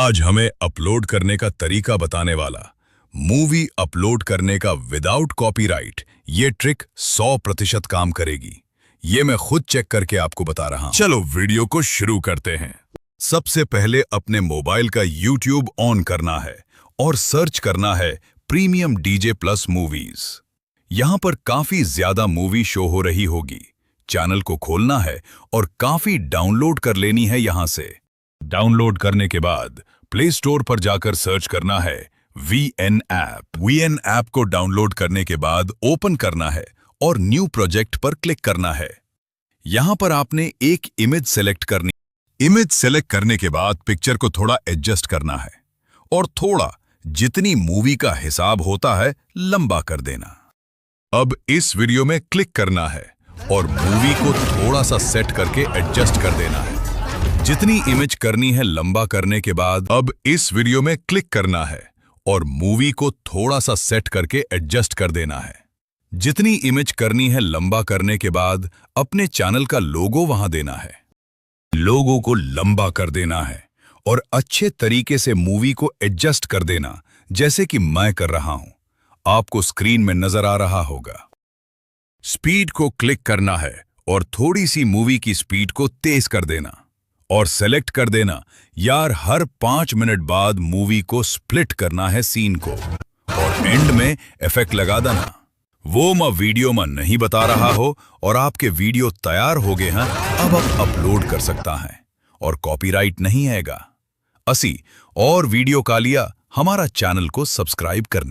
आज हमें अपलोड करने का तरीका बताने वाला मूवी अपलोड करने का विदाउट कॉपीराइट। ये ट्रिक 100% काम करेगी। ये मैं खुद चेक करके आपको बता रहा हूं। चलो वीडियो को शुरू करते हैं। सबसे पहले अपने मोबाइल का YouTube ऑन करना है और सर्च करना है प्रीमियम DJ प्लस मूवीज। यहां पर काफी ज्यादा मूवी शो हो रही होगी। चैनल को खोलना है और काफी डाउनलोड कर लेनी है यहां से। डाउनलोड करने के बाद प्ले स्टोर पर जाकर सर्च करना है VN ऐप। VN ऐप को डाउनलोड करने के बाद ओपन करना है और न्यू प्रोजेक्ट पर क्लिक करना है। यहां पर आपने एक इमेज सेलेक्ट करनी। इमेज सेलेक्ट करने के बाद पिक्चर को थोड़ा एडजस्ट करना है और थोड़ा जितनी मूवी का हिसाब होता है लंबा कर देना। अब इस वीडियो में क्लिक करना है और मूवी को थोड़ा सा सेट करके एडजस्ट कर देना है। जितनी इमेज करनी है लंबा करने के बाद अब इस वीडियो में क्लिक करना है और मूवी को थोड़ा सा सेट करके एडजस्ट कर देना है। जितनी इमेज करनी है लंबा करने के बाद अपने चैनल का लोगो वहां देना है। लोगो को लंबा कर देना है और अच्छे तरीके से मूवी को एडजस्ट कर देना, जैसे कि मैं कर रहा हूं। आपको स्क्रीन में नजर आ रहा होगा। स्पीड को क्लिक करना है और थोड़ी सी मूवी की स्पीड को तेज कर देना और सेलेक्ट कर देना। यार हर 5 मिनट बाद मूवी को स्प्लिट करना है सीन को और एंड में इफेक्ट लगा देना। वो मैं वीडियो में नहीं बता रहा हो और आपके वीडियो तैयार हो गए हैं, अब आप अपलोड कर सकता है और कॉपीराइट नहीं आएगा। असी और वीडियो का लिया हमारा चैनल को सब्सक्राइब करने।